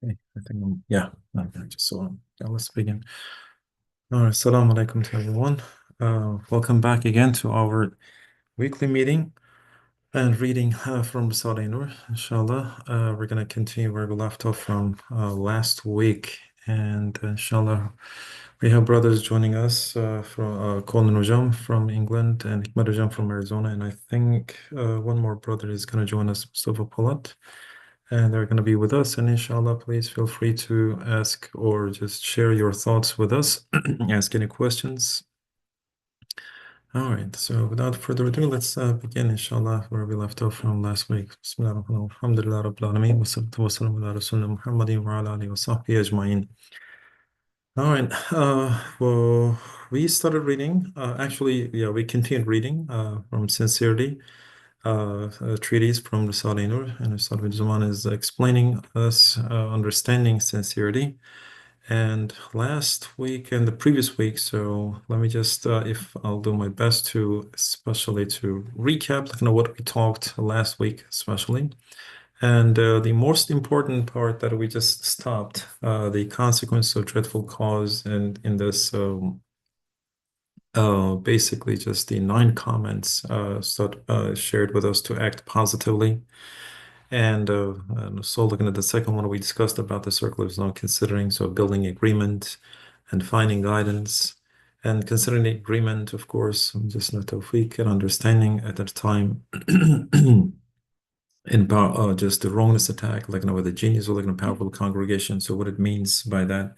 Okay, I think yeah, I just saw him. Yeah, let's begin. All right, Assalamu alaikum to everyone. Welcome back again to our weekly meeting and reading from Risale-i Nur, inshallah. We're going to continue where we left off from last week. And inshallah, we have brothers joining us from Colin Rajam from England and Hikmat Rajam from Arizona. And I think one more brother is going to join us, Mustafa Polat, and they're going to be with us. And inshallah, please feel free to ask or just share your thoughts with us, ask any questions. All right, so without further ado, let's begin, inshallah, where we left off from last week. Bismillahirrahmanirrahim. Alhamdulillah Rabbil Alameen. Wassalatu wassalamu ala Rasulina Muhammadin wa ala alihi wa sahbihi ajma'in. All right, well, we started reading, actually, yeah, we continued reading from Sincerity, a treatise from Risale-i Nur, and Ustad Bediuzzaman is explaining us understanding sincerity. And last week and the previous week, so let me just, if I'll do my best to, especially to recap, like, what we talked last week, especially. And the most important part that we just stopped, the consequence of dreadful cause, and in this, basically just the 9 comments shared with us to act positively. And so looking at the second one, we discussed about the circle of not considering, so building agreement and finding guidance. And considering the agreement, of course, just not tawfiq and understanding at that time in just the wrongness attack, like with the genius or like in a powerful congregation. So what it means by that.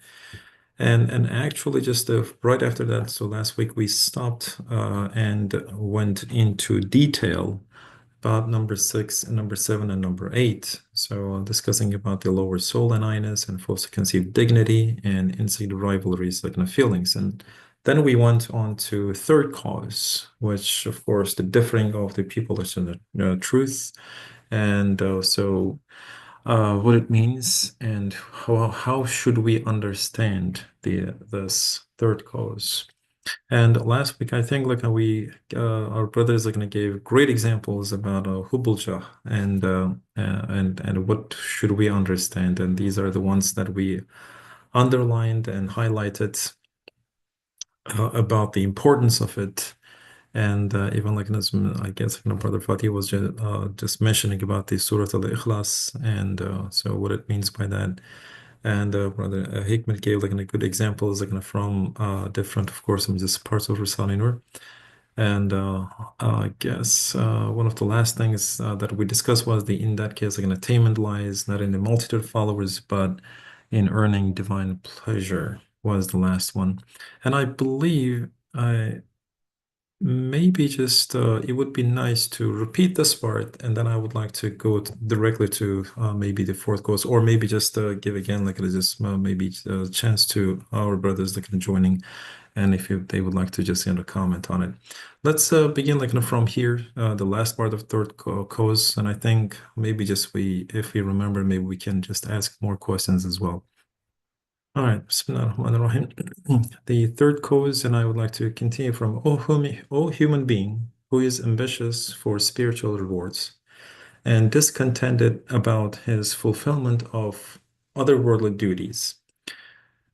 And actually just right after that, so last week we stopped and went into detail about number 6 and number 7 and number 8. So discussing about the lower soul and I-ness and false conceived dignity and inside rivalries like feelings. And then we went on to third cause, which of course the differing of the people is in the truth. And what it means and how should we understand this third cause. And last week, I think like our brothers like gave great examples about Hubulja and what should we understand. And these are the ones that we underlined and highlighted about the importance of it. And even like I guess Brother Fatih was just mentioning about the Surah Al-Ikhlas and so what it means by that. And Brother Hikmet gave like good examples like from different, of course, just parts of Risale-i Nur. And I guess one of the last things that we discussed was in that case, like an attainment lies not in the multitude of followers, but in earning divine pleasure was the last one. And I believe I maybe just it would be nice to repeat this part, and then I would like to go directly to maybe the fourth course, or maybe just give again like just maybe a chance to our brothers that can joining, and if they would like to just comment on it. Let's begin like from here, the last part of third course, and I think maybe just if we remember, maybe we can just ask more questions as well. All right, Bismillahirrahmanirrahim. The third cause, and I would like to continue from, O human being who is ambitious for spiritual rewards and discontented about his fulfillment of otherworldly duties.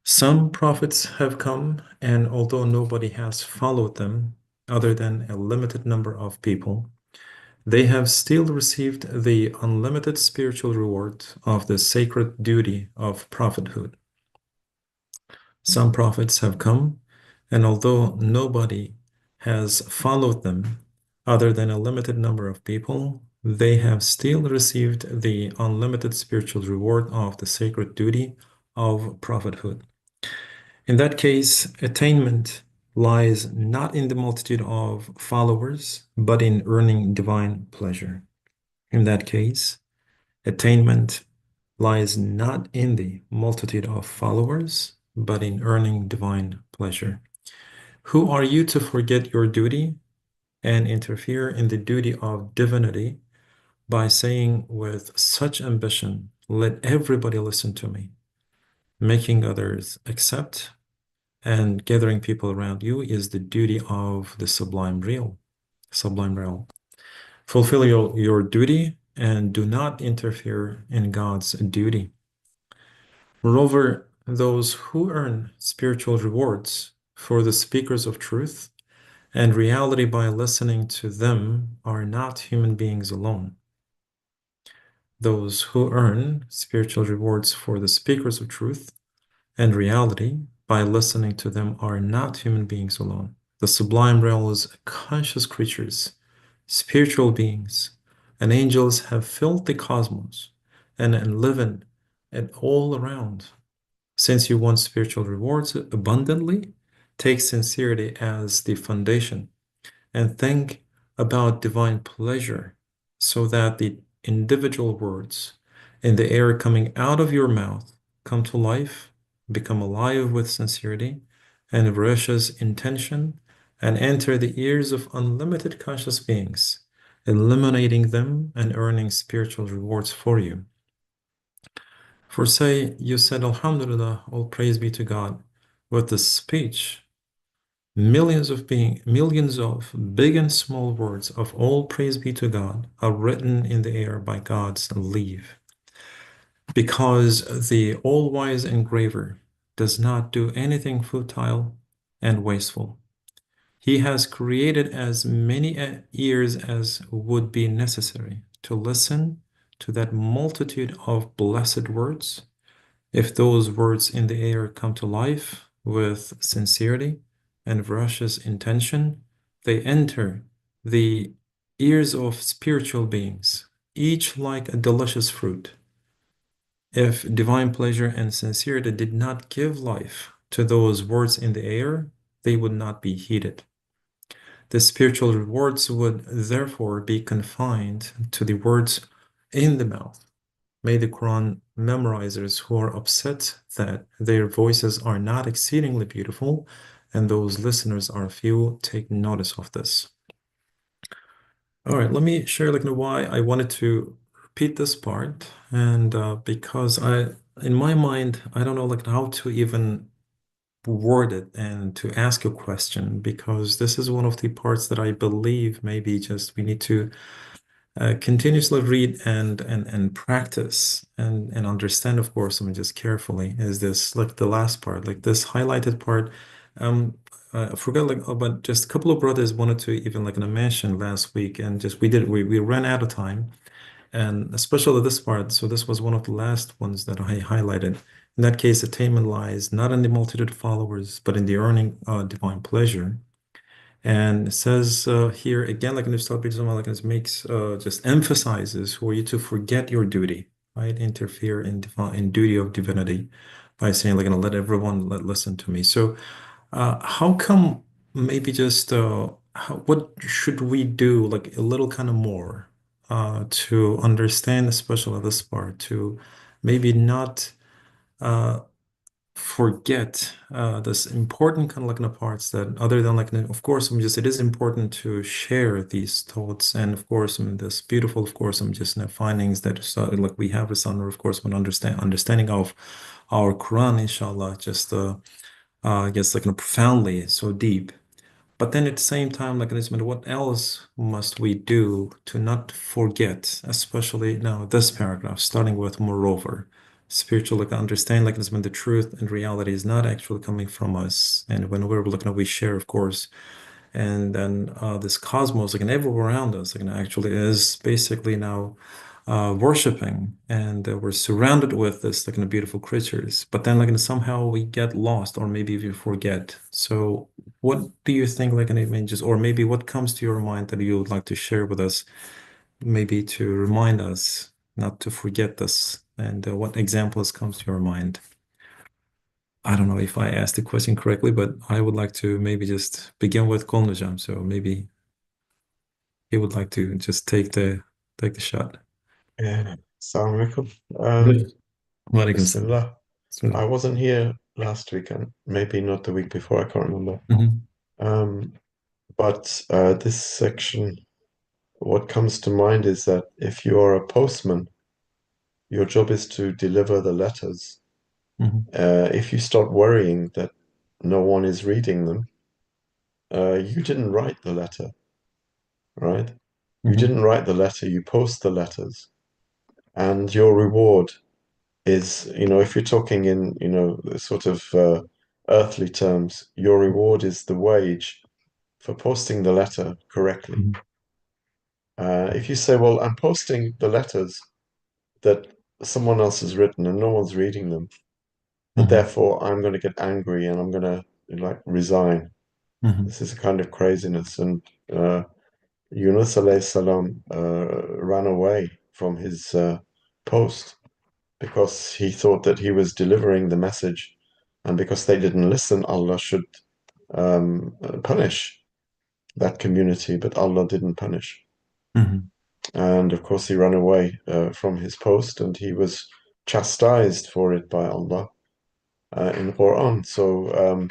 Some prophets have come, and although nobody has followed them other than a limited number of people, they have still received the unlimited spiritual reward of the sacred duty of prophethood. Some prophets have come, and although nobody has followed them other than a limited number of people, they have still received the unlimited spiritual reward of the sacred duty of prophethood. In that case, attainment lies not in the multitude of followers, but in earning divine pleasure. In that case, attainment lies not in the multitude of followers, but in earning divine pleasure. Who are you to forget your duty and interfere in the duty of divinity by saying with such ambition, let everybody listen to me, making others accept and gathering people around you is the duty of the sublime real, sublime realm. Fulfill your duty and do not interfere in God's duty. Moreover, those who earn spiritual rewards for the speakers of truth and reality by listening to them are not human beings alone. Those who earn spiritual rewards for the speakers of truth and reality by listening to them are not human beings alone. The sublime realm is conscious creatures, spiritual beings, and angels have filled the cosmos and live in it all around. Since you want spiritual rewards abundantly, take sincerity as the foundation and think about divine pleasure so that the individual words in the air coming out of your mouth come to life, become alive with sincerity and voracious intention, and enter the ears of unlimited conscious beings, illuminating them and earning spiritual rewards for you. For say you said, Alhamdulillah, all praise be to God, with the speech millions of big and small words of all praise be to God are written in the air by God's leave. Because the all-wise engraver does not do anything futile and wasteful. He has created as many ears as would be necessary to listen to that multitude of blessed words. If those words in the air come to life with sincerity and veracious intention, they enter the ears of spiritual beings, each like a delicious fruit. If divine pleasure and sincerity did not give life to those words in the air, they would not be heeded. The spiritual rewards would therefore be confined to the words in the mouth. May the Quran memorizers who are upset that their voices are not exceedingly beautiful and those listeners are few take notice of this. All right, let me share why I wanted to repeat this part, and because in my mind, I don't know how to even word it and to ask a question, because this is one of the parts that I believe maybe just we need to continuously read and practice and understand, of course, I mean, just carefully. Is this like the last part, like this highlighted part? Um, I forgot about just a couple of brothers wanted to even mention last week, and just we ran out of time, and especially this part. So this was one of the last ones that I highlighted. In that case, attainment lies not in the multitude of followers, but in the earning divine pleasure. And it says here again, like in this topic, like it makes just emphasizes for you to forget your duty, right? Interfere in duty of divinity by saying let everyone listen to me. So how come maybe just what should we do like a little kind of more to understand, especially this part, to maybe not uh, forget this important kind of in the parts that other than of course I'm just it is important to share these thoughts, and of course I mean this beautiful of course I'm just findings that we have a son of course when understanding of our Quran inshallah just I guess profoundly so deep. But then at the same time, what else must we do to not forget, especially now this paragraph, starting with moreover, spiritual understand the truth and reality is not actually coming from us. And when we're looking at we share, of course, and then this cosmos everywhere around us actually is basically now worshiping, and we're surrounded with this beautiful creatures, but then somehow we get lost or maybe we forget. So what do you think just or maybe what comes to your mind that you would like to share with us, maybe to remind us not to forget this, and what examples comes to your mind? I don't know if I asked the question correctly, but I would like to maybe just begin with Kolnujam. So maybe he would like to just take the shot. Yeah. Assalamu alaikum. Walaikum salam. Bismillah. Bismillah. I wasn't here last weekend, maybe not the week before, I can't remember. Mhm, Um, but this section, what comes to mind is that if you are a postman, your job is to deliver the letters. mhm, If you start worrying that no one is reading them, you didn't write the letter, right? You mhm, didn't write the letter, you post the letters, and your reward is, if you're talking in, sort of earthly terms, your reward is the wage for posting the letter correctly. Mhm. If you say, well, I'm posting the letters that someone else has written and no one's reading them, and Mhm. therefore I'm going to get angry and I'm going to like resign. Mhm. This is a kind of craziness. And uh, Yunus alayhi salam ran away from his post because he thought that he was delivering the message, and because they didn't listen, Allah should punish that community, but Allah didn't punish. Mhm. And of course, he ran away from his post, and he was chastised for it by Allah in the Quran. So,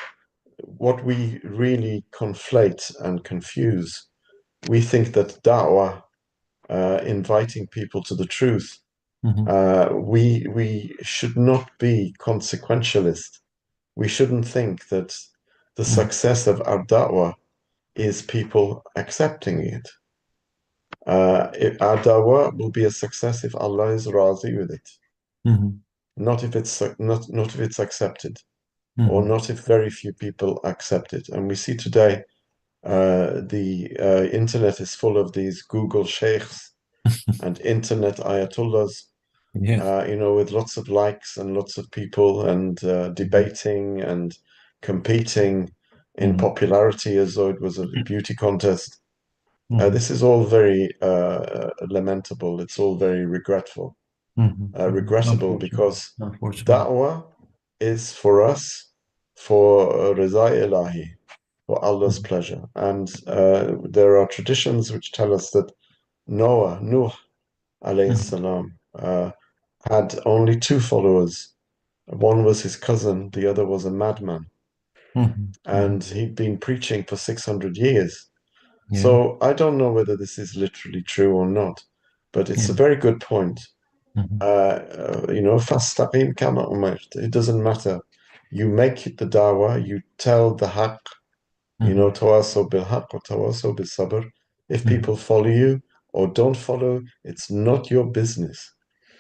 what we really conflate and confuse, we think that da'wah, inviting people to the truth, Mhm. we should not be consequentialist. We shouldn't think that the Mhm. success of our da'wah is people accepting it. Our da'wah will be a success if Allah is razi with it, Mhm. not if it's not if it's accepted, or Mhm. not if very few people accept it. And we see today the internet is full of these Google sheikhs and internet ayatollahs, Yeah. with lots of likes and lots of people and Mhm. debating and competing in Mhm. popularity as though it was a beauty contest. Mhm. This is all very lamentable. It's all very regretful, Mhm. Mhm. regrettable, Unfortunately. because Unfortunately. da'wah is for us for Risale-i for Allah's Mhm. pleasure. And there are traditions which tell us that Nuh alayhi Mhm. salam, had only two followers. One was his cousin, the other was a madman. Mhm. Mhm. And he'd been preaching for 600 years. Yeah. So I don't know whether this is literally true or not, but it's Yeah. a very good point. Mhm. فَاسْتَقِيمْ كَمَا أُمِرْتَ. It doesn't matter. You make it the dawah, you tell the haqq, Mhm. tawasaw bil haqq or tawasaw bil sabr. If Mhm. people follow you or don't follow, it's not your business.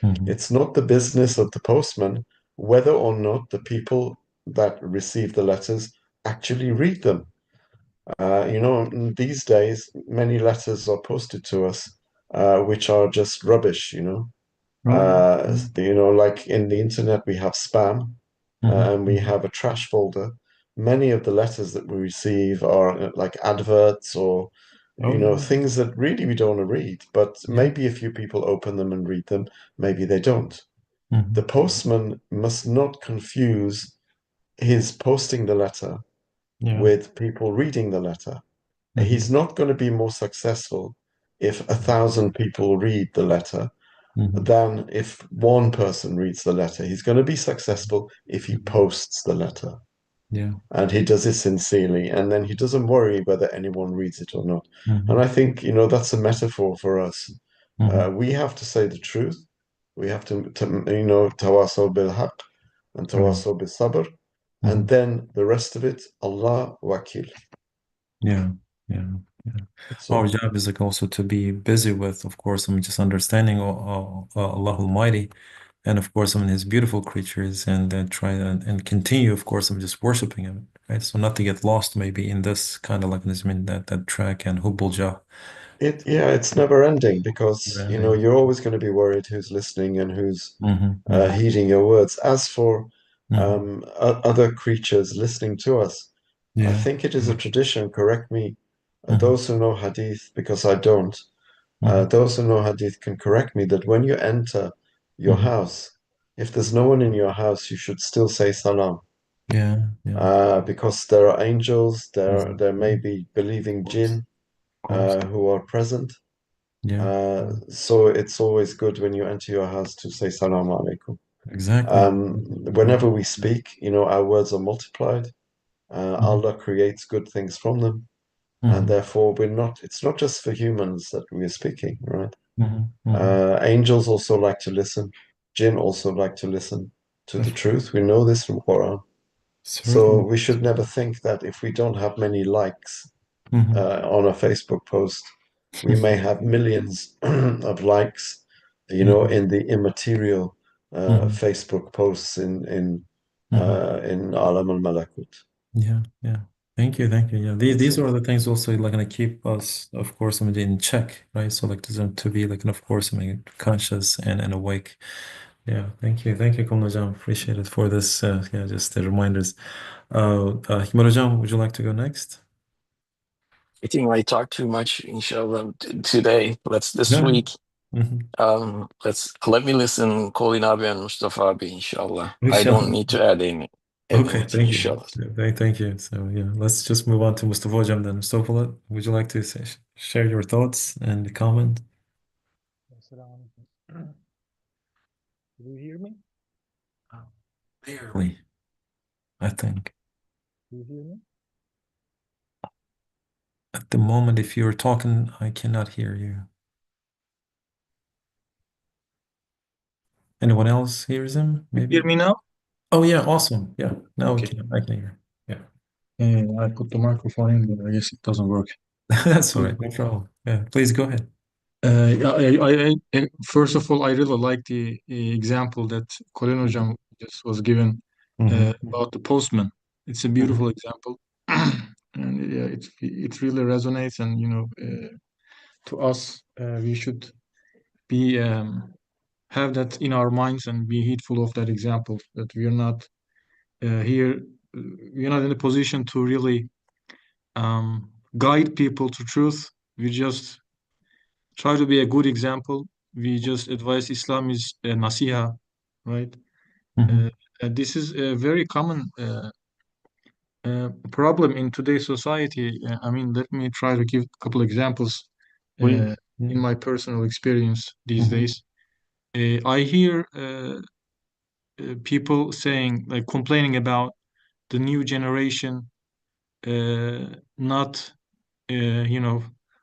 Mhm. It's not the business of the postman whether or not the people that receive the letters actually read them. These days, many letters are posted to us, which are just rubbish, Oh. Like in the internet, we have spam, Mhm. and we Mhm. have a trash folder. Many of the letters that we receive are like adverts or, Oh, yeah. things that really we don't want to read. But Yeah. maybe a few people open them and read them, maybe they don't. The Mhm. postman must not confuse his posting the letter Yeah. with people reading the letter. Mhm. He's not going to be more successful if 1,000 people read the letter Mhm. than if one person reads the letter. He's going to be successful if he Mhm. posts the letter Yeah. and he does it sincerely, and then he doesn't worry whether anyone reads it or not. And Mhm. I think, that's a metaphor for us. Mhm. We have to say the truth. We have to tawasaw bil haqq and Mhm. tawasaw bil sabr, and Mhm. then the rest of it, Allah wakil. Yeah. Yeah. Yeah. That's Our all. job is like also to be busy with, of course, I'm just understanding Allah Almighty, and of course, I mean His beautiful creatures, and try and continue, of course, I'm just worshiping Him, right? So not to get lost maybe in this kind of like this, I mean that track and Hubbul Jah Yeah, it's never ending because, branding. you're always going to be worried who's listening and who's Mm-hmm. Mm-hmm. heeding your words. As for Mm-hmm. other creatures listening to us, I Yeah. think it is a Yeah. tradition, correct me, Mm-hmm. those who know Hadith, because I don't, Mm-hmm. those who know Hadith can correct me that when you enter your Mm-hmm. house, if there's no one in your house, you should still say salam, Yeah. Yeah. because there are angels, there may Exactly. be believing Of course. jinn Of course. who are present. Yeah. So it's always good when you enter your house to say salam alaikum. Exactly. Whenever we speak, our words are multiplied. Mm-hmm. Allah creates good things from them, and Mm-hmm. therefore it's not just for humans that we are speaking, right? Mm-hmm. Mm-hmm. Angels also like to listen. Jinn also like to listen to the Of course. truth. We know this from Quran. So Certainly. we should never think that if we don't have many likes Mm-hmm. on a Facebook post, we may have millions of likes, Mm-hmm. in the immaterial Hmm. Facebook posts Hmm. in Alam al-Malakut. Yeah, yeah. Thank you. Yeah, these So are the things also like gonna keep us, of course, I mean, in check, right? So like to be like, and of course, I mean, conscious and awake. Yeah, thank you, Kumnajam. Appreciate it for this. Yeah, just the reminders. Hikmat, would you like to go next? I think I talked too much, inshallah, today. Let's this No. week. Hmm. Let's let me listen Colin abi and Mustafa abi, inshallah. I don't Inshallah. need to add Okay, anything, thank you. inshallah. Thank you. So yeah, let's just move on to Mustafa Hocam then. Mustafa, would you like to share your thoughts and comment? Assalamu alaikum. Do you hear me? Barely, I think. Do you hear me? At the moment, if you're talking, I cannot hear you. Anyone else hears him? You hear Maybe. me now? Oh yeah, awesome. Yeah, now Okay. I can hear. Yeah, I put the microphone in, but I guess it doesn't work. that's all So, right. No problem. Yeah, please go ahead. yeah, first of all, I really like the example that Colin Hocam just was given Hmm. about the postman. It's a beautiful example, and yeah, it really resonates. And to us, we should be have that in our minds and be heedful of that example. That we are not here, we're not in a position to really guide people to truth. We just try to be a good example. We just advise Islam is a nasiha, right? Uh, Hmm. this is a very common problem in today's society. I mean, let me try to give a couple examples Please. in my personal experience these Mm-hmm. days. I hear people saying, like, complaining about the new generation not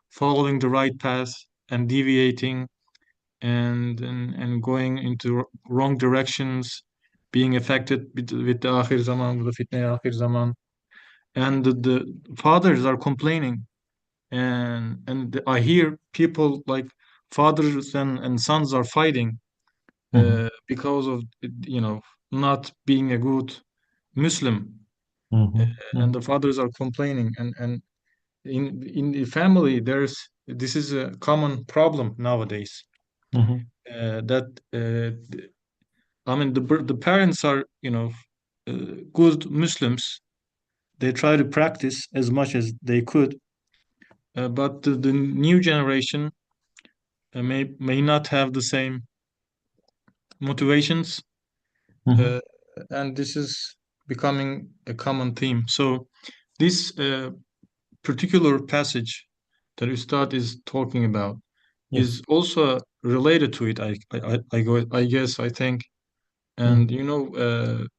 following the right path and deviating and going into wrong directions, being affected with the akhir zaman, with the fitna akhir zaman, and the fathers are complaining, and I hear people like fathers and sons are fighting Hmm. because of not being a good Muslim, Hmm. and Hmm. the fathers are complaining, and in the family there's this is a common problem nowadays, Hmm. that I mean the parents are good Muslims. They try to practice as much as they could, but the new generation may not have the same motivations, Hmm. uh, and this is becoming a common theme. So this particular passage that Ustad is talking about Yes. is also related to it. I guess, I think, Hmm. and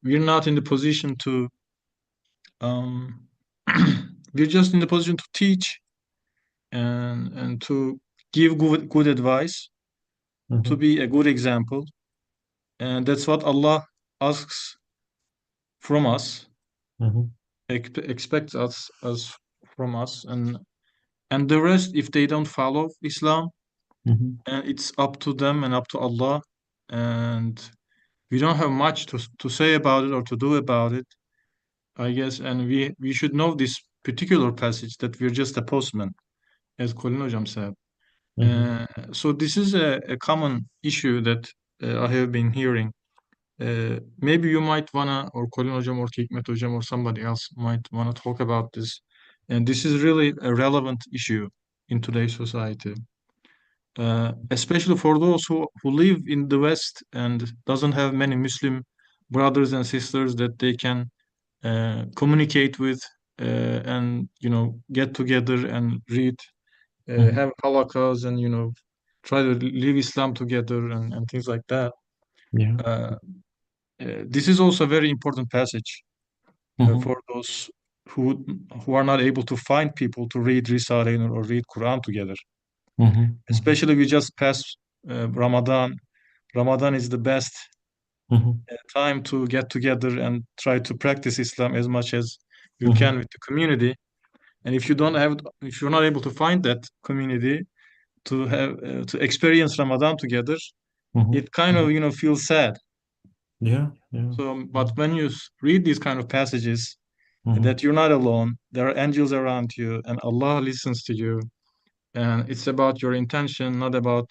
we're not in the position to um, we're just in the position to teach and to give good advice, to Hmm. be a good example, and that's what Allah asks from us, Hmm. expects us from us, and the rest, if they don't follow Islam, Hmm. and it's up to them and up to Allah, and we don't have much to say about it or to do about it, I guess. And we should know this particular passage, that we're just a postman, as Colin Hocam said. Hmm. So this is a common issue that I have been hearing. Maybe you might wanna, or Colin Hocam or Hikmet Hocam or somebody else might wanna talk about this. And this is really a relevant issue in today's society, especially for those who live in the West and doesn't have many Muslim brothers and sisters that they can communicate with, and get together and read, Hmm. have halakas, and try to live Islam together, and things like that. Yeah. Uh, this is also a very important passage Hmm. for those who who are not able to find people to read Risale-i Nur or read Quran together. Hmm. Hmm. Especially we just passed Ramadan. Ramadan is the best Hmm. time to get together and try to practice Islam as much as you can Hmm. with the community. And if you're not able to find that community to have to experience Ramadan together, Hmm. it kind of feels sad. Yeah, yeah. So, but when you read these kind of passages, Mhm. that you're not alone, there are angels around you, and Allah listens to you, and it's about your intention, not about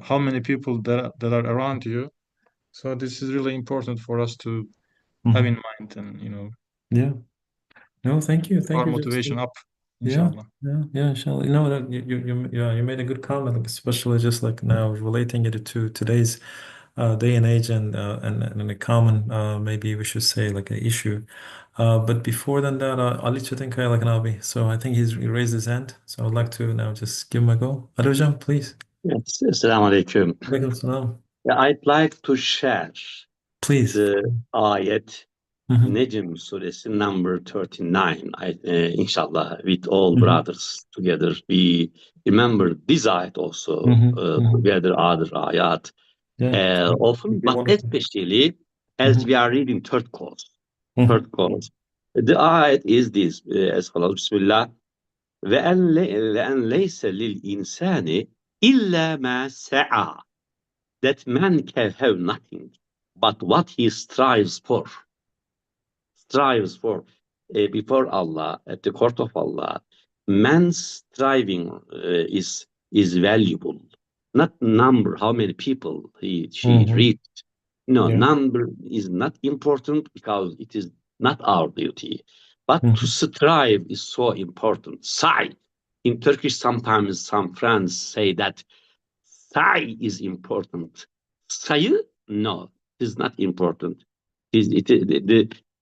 how many people that are around you. So this is really important for us to have in Mhm. mind, and Yeah. No, thank you. Thank our you. motivation up, Yeah, inshallah. yeah, inshallah. You know that yeah, you made a good comment, like, especially just like now relating it to today's day and age and a common maybe we should say like an issue. But before than that, I'll let you think like an Abi. So I think he raised his hand. So I'd like to now just give him a go. Adojam, please. Yes, Assalamu alaikum. Alaikum salam. Yeah, I'd like to share Please. the ayat Mm-hmm. Najm suresi number 39. Inshallah, with all Mm-hmm. brothers together, we remember this ayat also, Mm-hmm. Mm-hmm. together other ayat Yeah. often, It'd be but wonderful. especially as Mm-hmm. we are reading third course. Mm-hmm. Third course. The ayat is this, as follows, Bismillah. وَأَنْ لَيْسَ لِلْإِنسَانِ إِلَّا مَا سَعَى. That man can have nothing but what he strives for before Allah, at the court of Allah. Man's striving is valuable, not number, how many people she Mm-hmm. reached. No, Yeah. number is not important because it is not our duty. But to Mm-hmm. strive is so important. Say, in Turkish, sometimes some friends say that Sai is important. Sayı? No, it is not important.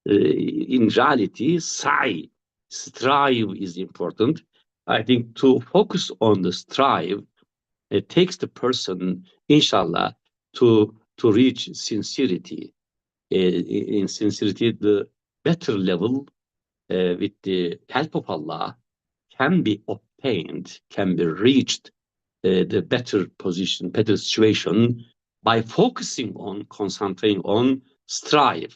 In reality, sai, strive is important. I think to focus on the strive, it takes the person, inshallah, to reach sincerity. In sincerity, the better level with the help of Allah can be obtained, can be reached the better position, better situation by focusing on, concentrating on striving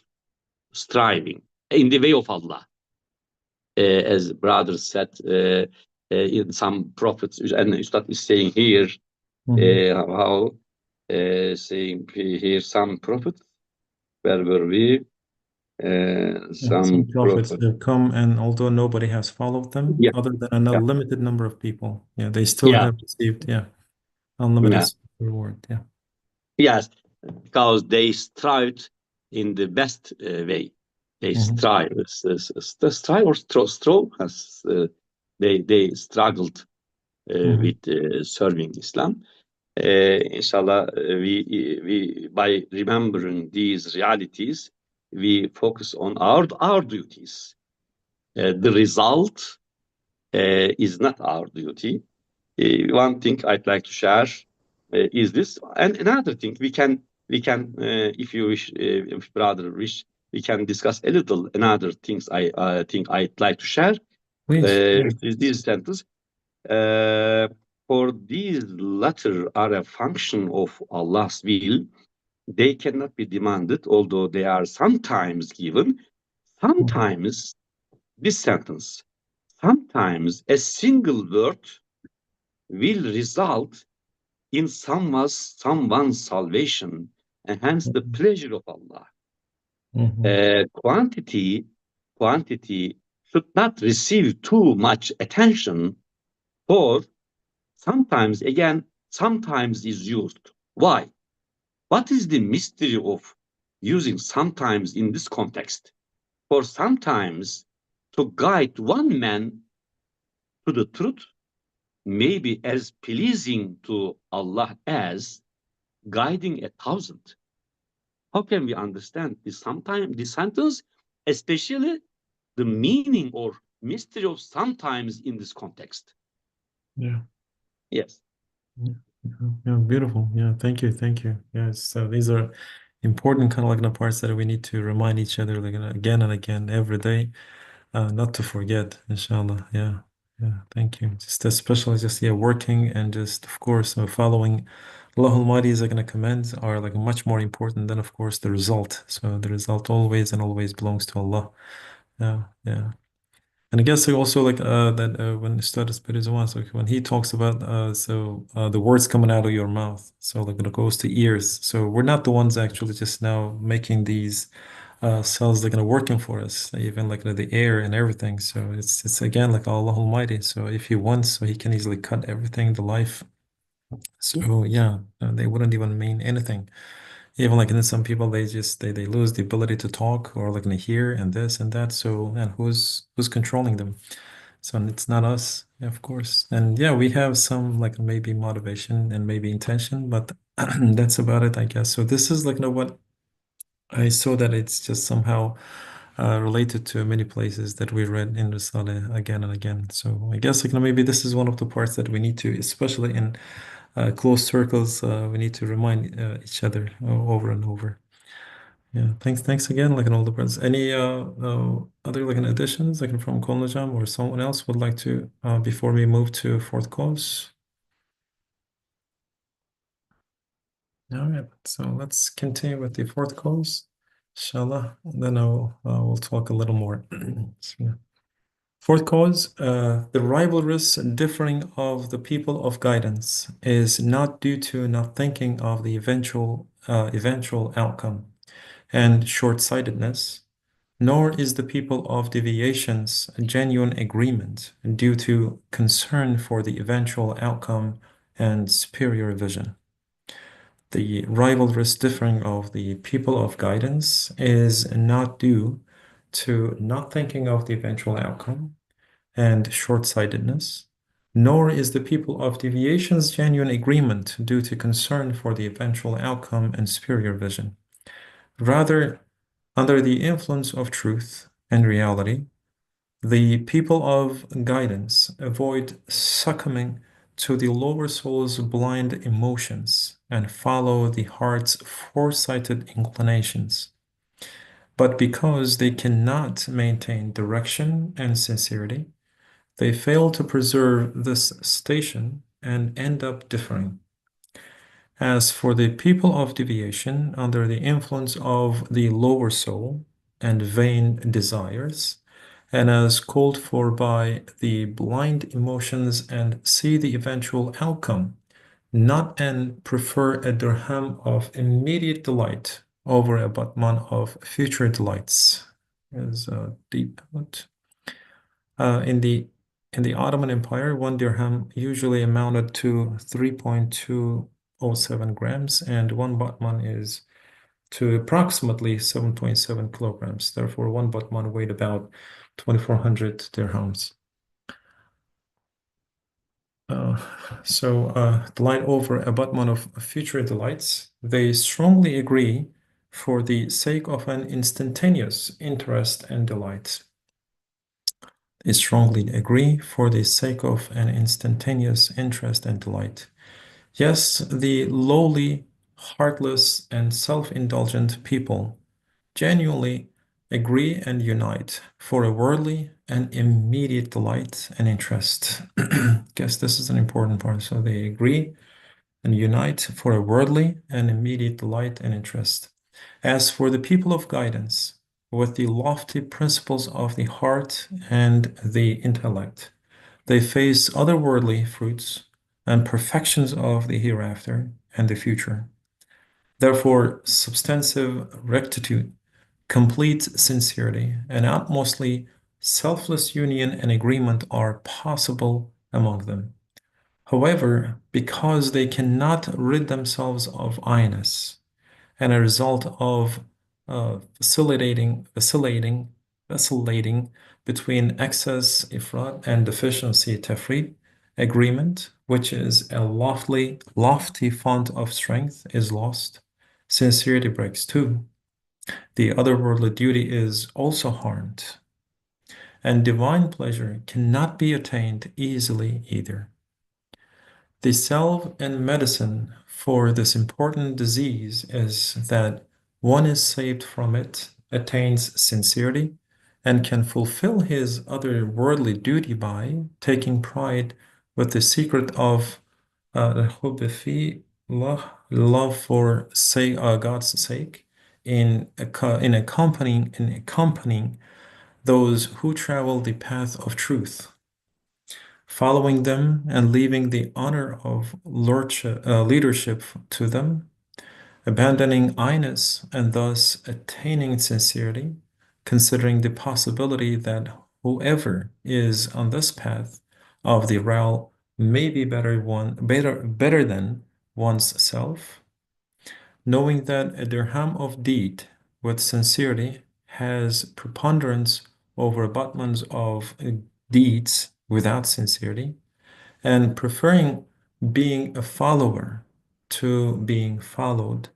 in the way of Allah. As brother said, in some prophets, and Ustad is saying here, Mm-hmm. how saying here some prophets, where were we? Yeah, some Some prophets prophets. have come, and although nobody has followed them, Yeah, other than a yeah, limited number of people, yeah, they still yeah, have received, unlimited yeah. reward. Yeah. Yes, because they strived in the best way. They Mm-hmm. strive, strive or strove, as they struggled Mm-hmm. with serving Islam. Inshallah, we by remembering these realities, we focus on our duties. The result is not our duty. One thing I'd like to share is this, and another thing if you wish, if brother wish, we can discuss a little another things I think I'd like to share. Please. Yeah. Is this sentence. Uh, for these latter are a function of Allah's will. They cannot be demanded, although they are sometimes given. Mm-hmm. Sometimes this sentence, sometimes a single word will result in someone's salvation and hence the pleasure of Allah. Mm-hmm. Quantity should not receive too much attention, for sometimes is used. Why? What is the mystery of using sometimes in this context? For sometimes to guide one man to the truth may be as pleasing to Allah as guiding 1,000. How can we understand this? Sometimes this sentence, especially the meaning or mystery of sometimes in this context. Yeah. Yes. Yeah. Yeah. Beautiful. Yeah. Thank you. Thank you. Yes. So these are important kind of like the parts that we need to remind each other like again and again every day, not to forget, inshallah. Yeah. Yeah. Thank you. Just especially just working and just of course following Allah Almighty's like commands are like much more important than of course the result. So the result always and always belongs to Allah. Yeah. Yeah. And I guess like also like that when Ustad Bediuzzaman, so when he talks about the words coming out of your mouth, so like it goes to ears. So we're not the ones actually just now making these cells like working for us, even like the air and everything. So it's again like Allah Almighty. So if He wants, so He can easily cut everything, the life. So yeah, they wouldn't even mean anything. Even like in some people, they lose the ability to talk or like hear and this and that. So and who's controlling them? So it's not us, yeah, of course. And yeah, we have some like maybe motivation and maybe intention, but that's about it, I guess. So this is like what I saw that it's just somehow related to many places that we read in Risale again and again. So I guess like maybe this is one of the parts that we need to, especially in close circles, we need to remind each other over and over. Yeah, thanks again, like in all the parts. Any other like additions, like from Kolnajam or someone else would like to before we move to fourth cause? All right, so let's continue with the fourth cause, inshallah. Then we'll talk a little more. So, fourth cause, the rivalrous differing of the people of guidance is not due to not thinking of the eventual outcome and short-sightedness, nor is the people of deviations a genuine agreement due to concern for the eventual outcome and superior vision. The rivalrous differing of the people of guidance is not due to not thinking of the eventual outcome and short-sightedness, nor is the people of deviations genuine agreement due to concern for the eventual outcome and superior vision. Rather, under the influence of truth and reality, the people of guidance avoid succumbing to the lower soul's blind emotions and follow the heart's foresighted inclinations. But because they cannot maintain direction and sincerity, they fail to preserve this station and end up differing. As for the people of deviation, under the influence of the lower soul and vain desires, and as called for by the blind emotions and see the eventual outcome, not and prefer a dirham of immediate delight over a batman of future delights. Is a deep note. In the Ottoman Empire, 1 dirham usually amounted to 3.207 grams, and 1 batman is to approximately 7.7 kilograms. Therefore, 1 batman weighed about 2,400 dirhams. Delight over a batman of future delights, they strongly agree for the sake of an instantaneous interest and delight. They strongly agree for the sake of an instantaneous interest and delight. Yes, the lowly, heartless, and self-indulgent people genuinely agree and unite for a worldly and immediate delight and interest. Guess this is an important part. So they agree and unite for a worldly and immediate delight and interest. As for the people of guidance, with the lofty principles of the heart and the intellect, they face otherworldly fruits and perfections of the hereafter and the future. Therefore, substantive rectitude, complete sincerity, and utmostly selfless union and agreement are possible among them. However, because they cannot rid themselves of I-ness, and a result of vacillating between excess ifrat and deficiency tafrit, agreement, which is a lofty font of strength, is lost. Sincerity breaks too. The otherworldly duty is also harmed, and divine pleasure cannot be attained easily either. The salve and medicine for this important disease is that one is saved from it, attains sincerity, and can fulfill his other worldly duty by taking pride with the secret of love for God's sake, in accompanying those who travel the path of truth, following them and leaving the honor of leadership to them, abandoning I-ness and thus attaining sincerity, considering the possibility that whoever is on this path of the Ral may be better than one's self, knowing that a dirham of deed with sincerity has preponderance over abutments of deeds without sincerity, and preferring being a follower to being followed,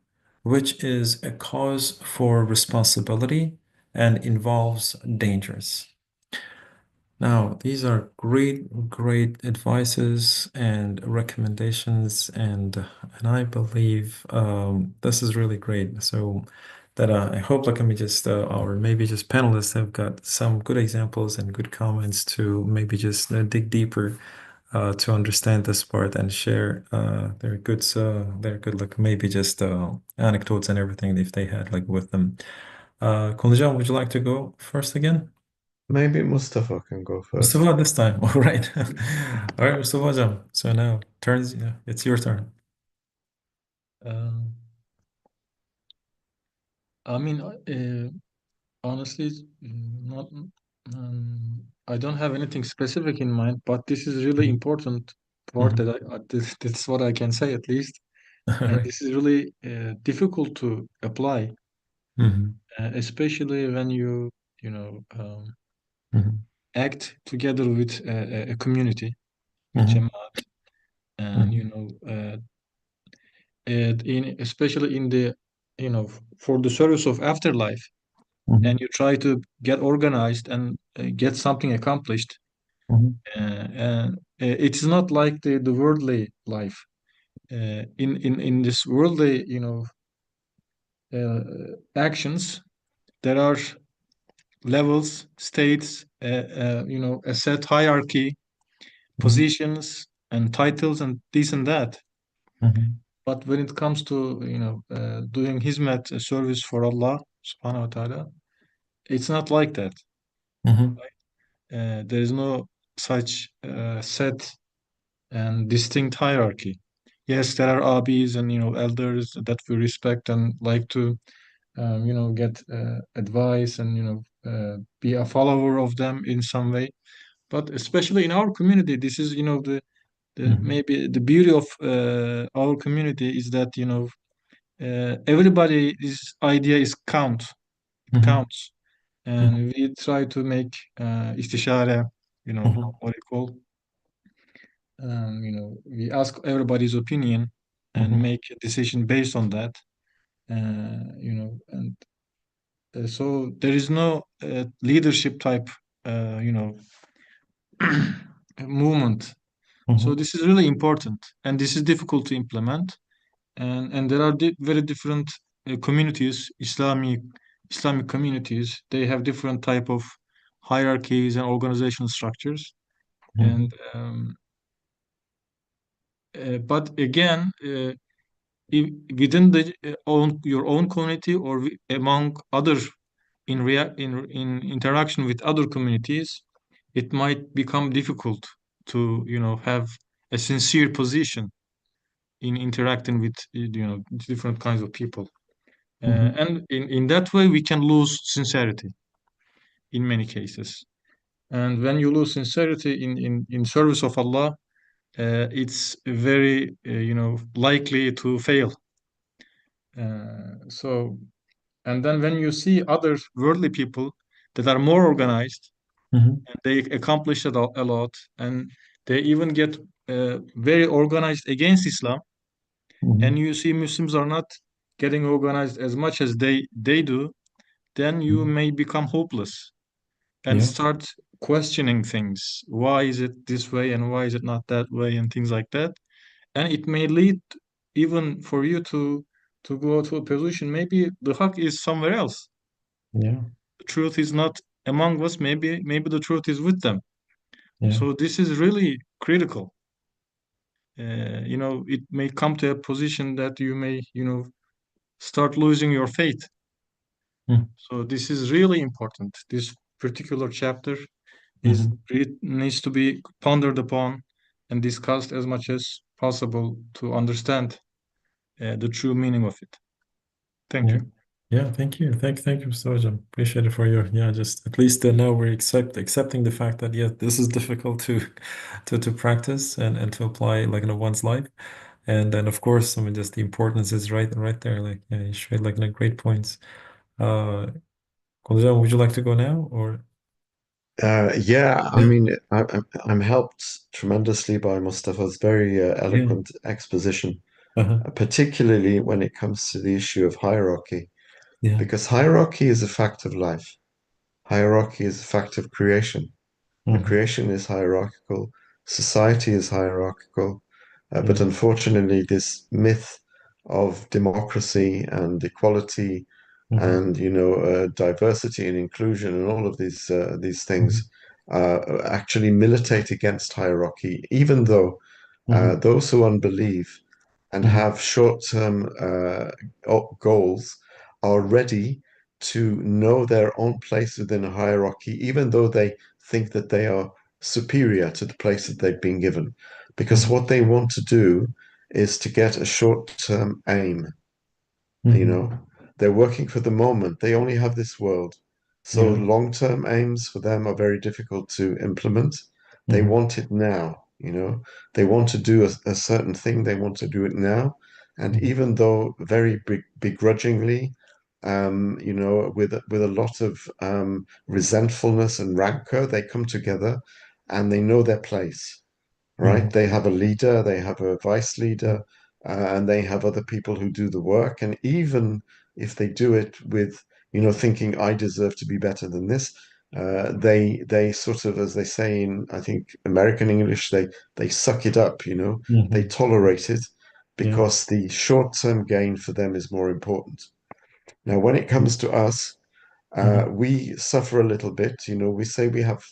which is a cause for responsibility and involves dangers. Now, these are great advices and recommendations, and I believe this is really great. So that I hope, like, let me just or maybe just panelists have got some good examples and good comments to maybe just dig deeper to understand this part and share their good, like maybe just anecdotes and everything if they had like with them. Konjajan, would you like to go first again? Maybe Mustafa can go first. Mustafa this time. All right. All right, Mustafa hocam. So now it's your turn. Um, I mean, honestly, not. I don't have anything specific in mind, but this is really important part Mhm. that that's what I can say at least. All And right. this is really difficult to apply, Mhm. especially when you know, Mhm. act together with a community, with Mhm. Jamaat, and Mhm. in especially in the, for the service of afterlife, and Mhm. you try to get organized and get something accomplished. Mhm. And it is not like the worldly life. In this worldly, actions, there are levels, states, a set hierarchy, Mhm. positions, and titles, and this and that. Mhm. But when it comes to doing hizmet, service for Allah subhanahu wa ta'ala, it's not like that. Mhm. There is no such set and distinct hierarchy. Yes, there are abis and elders that we respect and like to get advice and be a follower of them in some way. But especially in our community, this is the Mhm. maybe the beauty of our community is that everybody's idea is Mhm. counts, and we try to make istishare, Mhm. what you call, we ask everybody's opinion and Mhm. make a decision based on that, and so there is no leadership type, movement. So Mhm. this is really important, and this is difficult to implement. And there are very different communities, Islamic communities. They have different type of hierarchies and organizational structures. And Mhm. but again, within the your own community or among other in interaction with other communities, it might become difficult to have a sincere position in interacting with different kinds of people. Mhm. And in that way, we can lose sincerity in many cases. And when you lose sincerity in service of Allah, it's very, likely to fail. So, and then when you see other worldly people that are more organized, Mhm. and they accomplish a lot, and they even get very organized against Islam, and Mhm. you see Muslims are not getting organized as much as they do, then you Mhm. may become hopeless and Yeah. start questioning things. Why is it this way and why is it not that way and things like that? And it may lead even for you to go to a position. Maybe the haq is somewhere else. Yeah. The truth is not among us. Maybe the truth is with them. Yeah. So this is really critical. It may come to a position that you may start losing your faith. Mhm. So this is really important. This particular chapter is needs to be pondered upon and discussed as much as possible to understand the true meaning of it. Thank Yeah. you. Yeah, thank you. Thank you so much. I appreciate it for your, yeah, just at least now we're accepting the fact that, yeah, this is difficult to practice and to apply like in one's life. And then of course, I mean, just the importance is right there. Like, yeah, you shared like great points. Kolja, would you like to go now or? Yeah, I Yeah. mean, I'm helped tremendously by Mustafa's very Yeah. eloquent exposition, Uh-huh. particularly when it comes to the issue of hierarchy, Yeah. because hierarchy is a fact of life. Hierarchy is a fact of creation. And Hmm. creation is hierarchical, society is hierarchical, but Yeah. unfortunately, this myth of democracy and equality Hmm. and diversity and inclusion and all of these things actually militate against hierarchy, even though Hmm. those who unbelieve and Hmm. have short-term goals are ready to know their own place within a hierarchy, even though they think that they are superior to the place that they've been given. Because Hmm. what they want to do is to get a short-term aim. You Hmm. know, they're working for the moment. They only have this world. So Yeah. long-term aims for them are very difficult to implement. They Hmm. want it now, you know. They want to do a certain thing. They want to do it now. And Hmm. even though very begrudgingly, with a lot of resentfulness and rancor, they come together and they know their place, right? Hmm. They have a leader, they have a vice leader, and they have other people who do the work. And even if they do it with, thinking I deserve to be better than this, they sort of, as they say in, I think, American English, they suck it up, they Hmm. tolerate it Yeah. because the short-term gain for them is more important. Now, when it comes to us, Hmm. we suffer a little bit. We say we have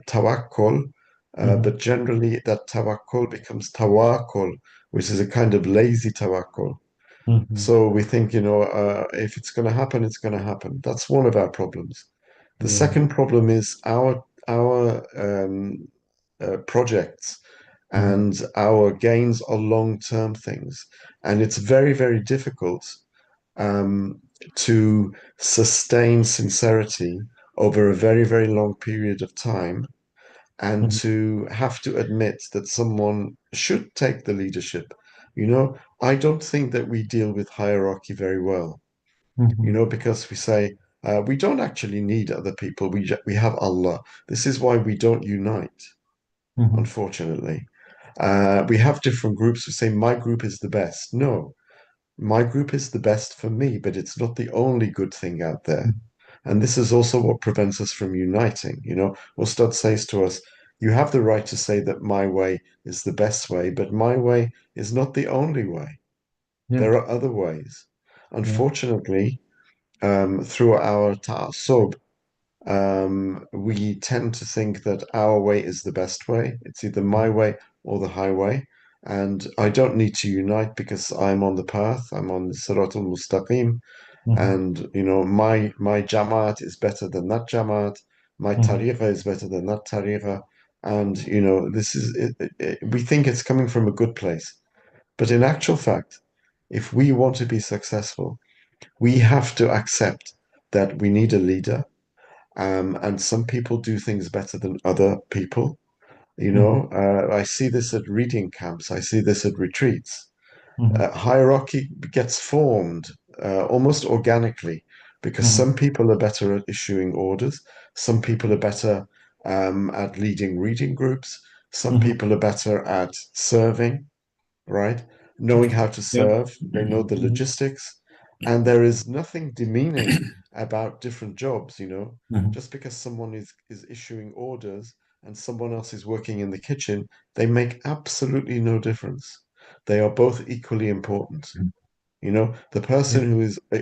tawakkul, Hmm. but generally that tawakkul becomes tawakkul, which is a kind of lazy tawakkul. Hmm. So we think, if it's going to happen, it's going to happen. That's one of our problems. The Yeah. second problem is our projects Hmm. and our gains are long-term things, and it's very, very difficult um, to sustain sincerity over a very, very long period of time and Hmm. to have to admit that someone should take the leadership. I don't think that we deal with hierarchy very well, Hmm. because we say, we don't actually need other people. We have Allah. This is why we don't unite, Hmm. unfortunately. We have different groups who say, my group is the best. No, my group is the best for me, but it's not the only good thing out there. And this is also what prevents us from uniting. Ustad says to us, you have the right to say that my way is the best way, but my way is not the only way. Yeah. There are other ways. Yeah. Unfortunately, through our ta'assub, we tend to think that our way is the best way. It's either my way or the highway. And I don't need to unite because I'm on the path, I'm on the Sirat al-Mustaqim, Hmm. and my Jamaat is better than that Jamaat, my Hmm. Tariqa is better than that Tariqa, and this is we think it's coming from a good place. But in actual fact, if we want to be successful, we have to accept that we need a leader, and some people do things better than other people. Hmm. I see this at reading camps. I see this at retreats. Hmm. Hierarchy gets formed almost organically because Hmm. some people are better at issuing orders. Some people are better at leading reading groups. Some Hmm. people are better at serving, right? Knowing how to Yeah. serve, they know the Hmm. logistics, and there is nothing demeaning about different jobs, Hmm. just because someone is issuing orders and someone else is working in the kitchen, they make absolutely no difference. They are both equally important. The Yeah. person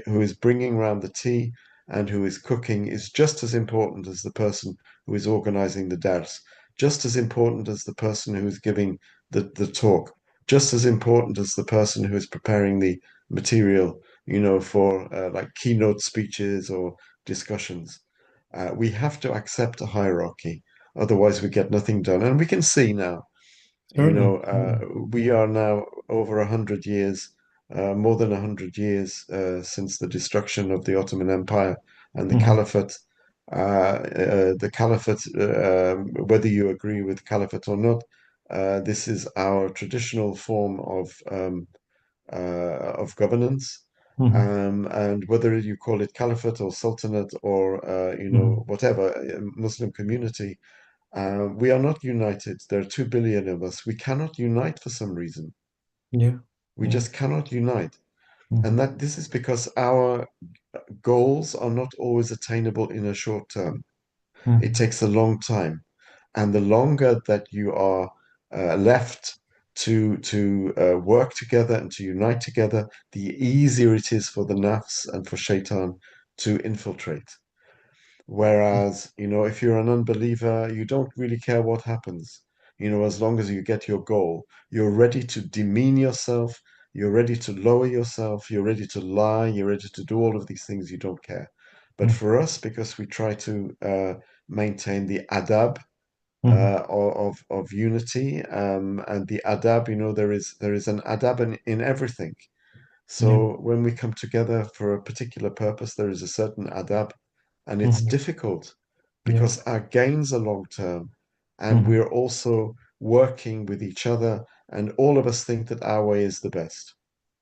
who is bringing around the tea and who is cooking is just as important as the person who is organizing the dars, just as important as the person who is giving the talk, just as important as the person who is preparing the material, for like keynote speeches or discussions. We have to accept a hierarchy, otherwise we get nothing done. And we can see now, Certainly. we are now over 100 years, more than 100 years since the destruction of the Ottoman Empire and the Caliphate. The Caliphate, whether you agree with Caliphate or not, this is our traditional form of governance. And whether you call it caliphate or sultanate or whatever Muslim community, we are not united. There are 2 billion of us. We cannot unite for some reason. Yeah. We just cannot unite. And Mhm. that this is because our goals are not always attainable in a short term. It Mhm. takes a long time. And the longer that you are left to work together and to unite together, the easier it is for the nafs and for shaitan to infiltrate. Whereas, if you're an unbeliever, you don't really care what happens. As long as you get your goal, you're ready to demean yourself, you're ready to lower yourself, you're ready to lie, you're ready to do all of these things, you don't care. But for us, because we try to maintain the adab of unity, and the adab, there is an adab in everything. Yeah. So when we come together for a particular purpose, there is a certain adab, and it's Mhm. difficult Yeah. because our gains are long term, and Mhm. we're also working with each other, and all of us think that our way is the best.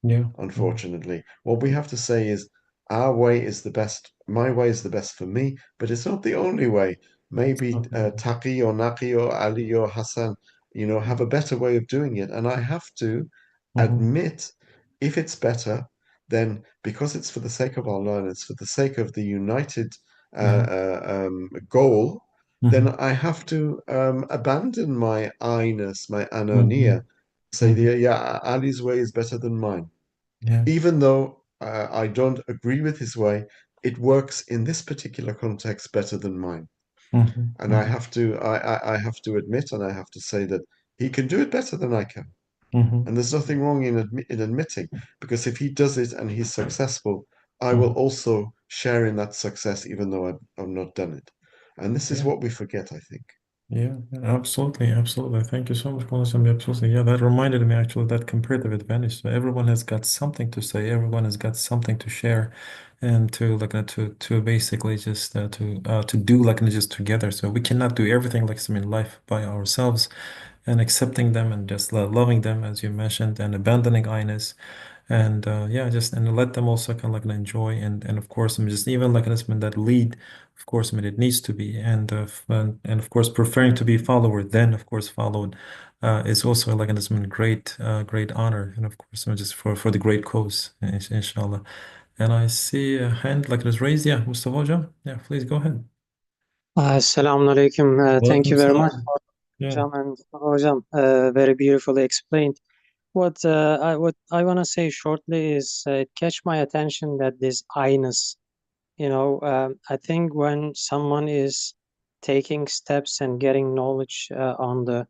Yeah. Unfortunately, what we have to say is our way is the best. My way is the best for me, but it's not the only way. Maybe Taqi or Naqi or Ali or Hassan, have a better way of doing it. And I have to admit, if it's better, then because it's for the sake of Allah and it's for the sake of the united goal, then I have to abandon my I-ness, my ananiya, say, yeah, Ali's way is better than mine. Yeah. Even though I don't agree with his way, it works in this particular context better than mine. And I have to admit, and I have to say that he can do it better than I can. And there's nothing wrong in admitting, because if he does it and he's successful, I will also share in that success, even though I've not done it. And this is Yeah. what we forget, I think. Yeah, absolutely, absolutely. Thank you so much, Colin. Absolutely. Yeah, that reminded me actually that comparative advantage. So everyone has got something to say, everyone has got something to share and to like to basically just to do like just together. So we cannot do everything like some in life by ourselves and accepting them and just loving them as you mentioned and abandoning I-ness and yeah just and let them also kind of like enjoy and of course I'm just even like an that lead of course I mean it needs to be and of course preferring to be follower then of course followed is also like an great great honor and of course just for the great cause inshallah and I see a hand like it is raised yeah Mustafa hocam yeah please go ahead. Assalamu alaikum. Thank Welcome you very much, salam. Yeah. Hojam and Hojam. Very beautifully explained. What I want to say shortly is it catch my attention that this I-ness, I think when someone is taking steps and getting knowledge on the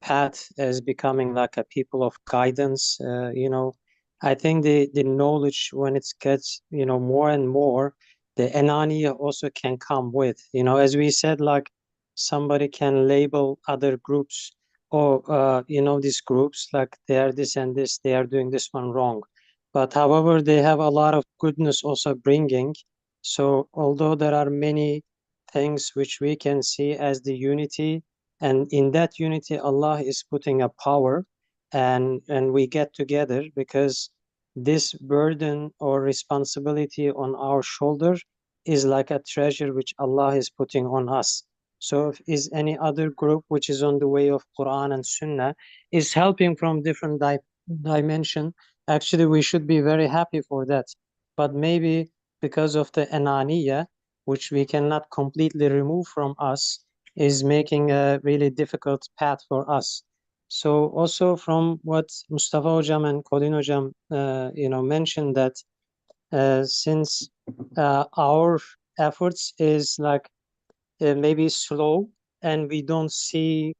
path as becoming like a people of guidance, I think the knowledge when it gets, more and more, the anania also can come with, as we said, like somebody can label other groups or, these groups like they are this and this, they are doing this one wrong. But however, they have a lot of goodness also bringing. So although there are many things which we can see as the unity, and in that unity Allah is putting a power, and we get together because this burden or responsibility on our shoulder is like a treasure which Allah is putting on us. So if is any other group which is on the way of Quran and Sunnah is helping from different dimension, actually we should be very happy for that. But maybe because of the ananiya, which we cannot completely remove from us, is making a really difficult path for us. So also from what Mustafa Hocam and Colin Hocam, mentioned that since our efforts is like maybe slow and we don't see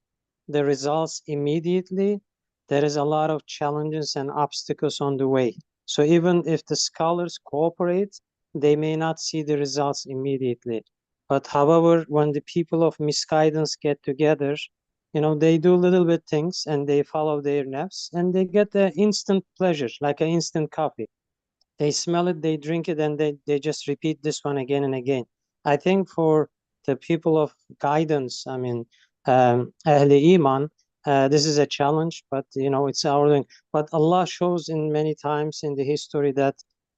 the results immediately, there is a lot of challenges and obstacles on the way. So even if the scholars cooperate, they may not see the results immediately. But however, when the people of misguidance get together, they do little bit things and they follow their nafs and they get the instant pleasure, like an instant coffee. They smell it, they drink it, and they just repeat this one again and again. I think for the people of guidance, I mean, Ahli Iman, this is a challenge, but it's our doing. But Allah shows in many times in the history that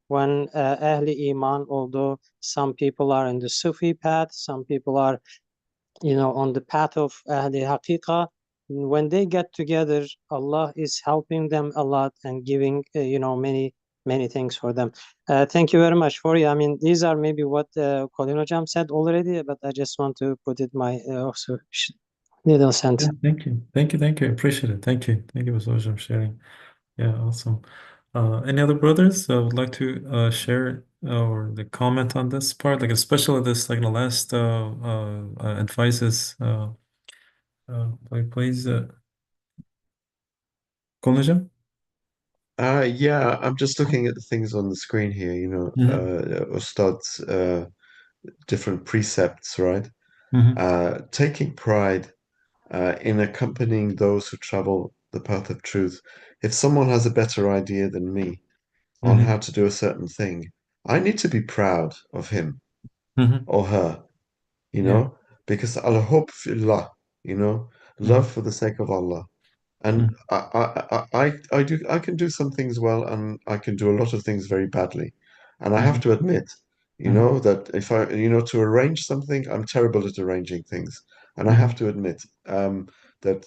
when Ahli Iman, although some people are in the Sufi path, some people are on the path of Ahli Haqiqa, when they get together, Allah is helping them a lot and giving, many, many things for them. Thank you very much for you. I mean, these are maybe what Colin Hocam said already, but I just want to put it my also little sense. Yeah, thank you. Thank you. Thank you. I appreciate it. Thank you. Thank you, Mr. Hocam, sharing. Yeah, awesome. Any other brothers would like to share or the comment on this part, like especially this, like the last advices. Please, Colin Hocam? Yeah, I'm just looking at the things on the screen here, Ustad's different precepts, right? Taking pride in accompanying those who travel the path of truth. If someone has a better idea than me on how to do a certain thing, I need to be proud of him or her, Yeah. because al-hub fillah, love for the sake of Allah. And I can do some things well, and I can do a lot of things very badly. And I have to admit, that if to arrange something, I'm terrible at arranging things. And I have to admit that,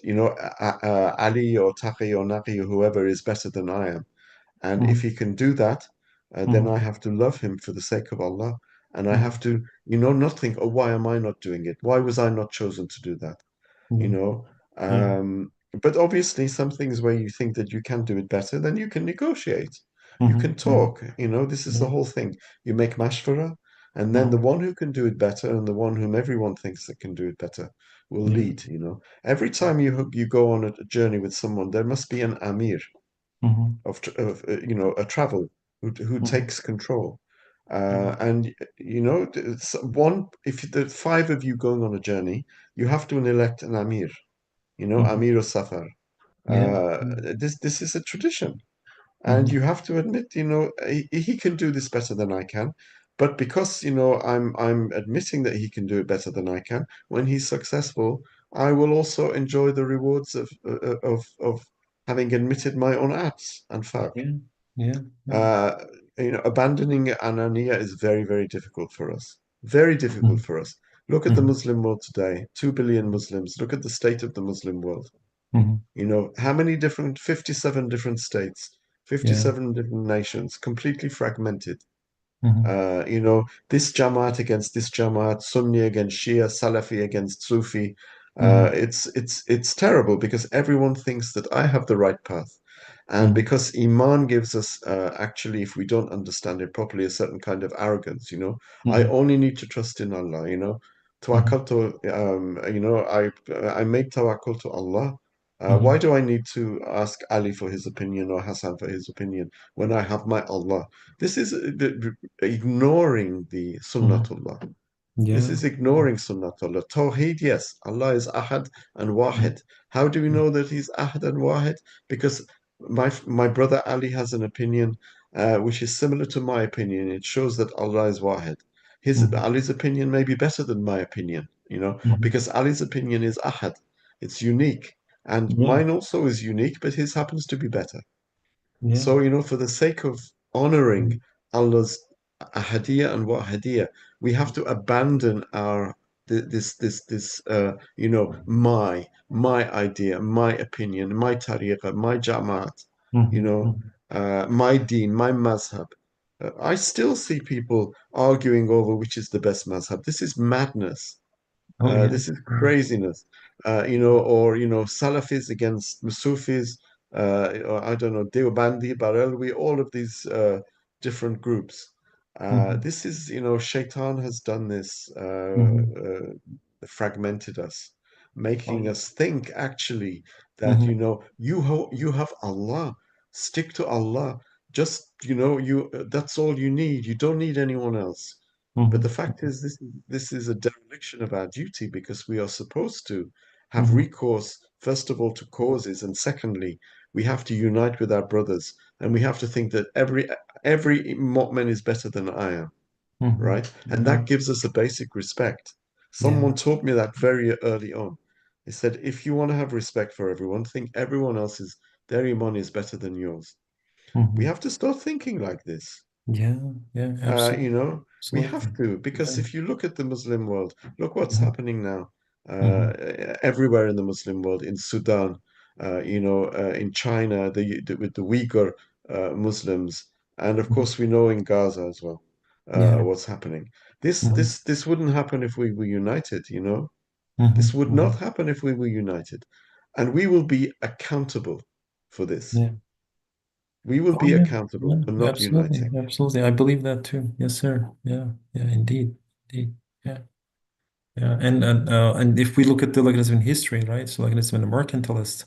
Ali or Taqi or Naqi or whoever is better than I am. And if he can do that, then I have to love him for the sake of Allah. And I have to, not think, oh, why am I not doing it? Why was I not chosen to do that? you know. Yeah. But obviously, some things where you think that you can do it better, then you can negotiate. You can talk. This is the whole thing. You make mashwara, and then the one who can do it better and the one whom everyone thinks that can do it better will lead. Every time you go on a journey with someone, there must be an amir of a travel who takes control. And one, if the five of you going on a journey, you have to elect an amir, amir safar. Yeah. This is a tradition, and you have to admit, he can do this better than I can. But because I'm admitting that he can do it better than I can, when he's successful, I will also enjoy the rewards of having admitted my own acts and fact. Yeah. Abandoning Anania is very, very difficult for us. Very difficult for us. Look at the Muslim world today. 2 billion Muslims. Look at the state of the Muslim world. How many 57 different states, 57 different nations, completely fragmented. This Jamaat against this Jamaat, Sunni against Shia, Salafi against Sufi. It's terrible because everyone thinks that I have the right path. And because Iman gives us, actually, if we don't understand it properly, a certain kind of arrogance, I only need to trust in Allah, Tawakkaltu, I make tawakkul to Allah. Why do I need to ask Ali for his opinion or Hassan for his opinion when I have my Allah? This is ignoring the Sunnatullah. This is ignoring Sunnatullah. Tawheed, yes, Allah is Ahad and Wahid. How do we know that He's Ahad and Wahid? Because my brother Ali has an opinion which is similar to my opinion. It shows that Allah is Wahid. Ali's opinion may be better than my opinion, because Ali's opinion is Ahad. It's unique. And mine also is unique, but his happens to be better. So, for the sake of honoring Allah's ahadiyya and wahadiyya, we have to abandon my idea, my opinion, my tariqah, my jamaat, my deen, my mazhab. I still see people arguing over which is the best mazhab. This is madness. This is craziness. Or Salafis against Sufis, or I don't know, Deobandi, Barelwi, all of these different groups. This is, Shaitan has done this, fragmented us, making us think actually that, you have Allah, stick to Allah. Just, that's all you need. You don't need anyone else. But the Mhm. fact is, this is a dereliction of our duty because we are supposed to have Mhm. recourse, first of all, to causes, and secondly, we have to unite with our brothers, and we have to think that every mu'min is better than I am, Mhm. right? And that gives us a basic respect. Yeah. Someone taught me that very early on. They said, if you want to have respect for everyone, think everyone else's, their iman is better than yours. We Mhm. have to start thinking like this. Yeah. Yeah. Absolutely. We Absolutely. have to, because Yeah. if you look at the Muslim world, look what's Mhm. happening now, Mhm. everywhere in the Muslim world, in Sudan, in China, with the Uyghur Muslims, and of Mhm. course we know in Gaza as well, Yeah. what's happening. This Mhm. this this wouldn't happen if we were united, you know. This Mhm. would not Mhm. happen if we were united, and we will be accountable for this. Yeah. We will Oh be yeah. accountable Yeah. for not Absolutely. uniting. Absolutely. I believe that too. Yes, sir. Yeah. Yeah. Indeed. Indeed. Yeah. Yeah, and if we look at the like in history, right? So like it's been the mercantilists,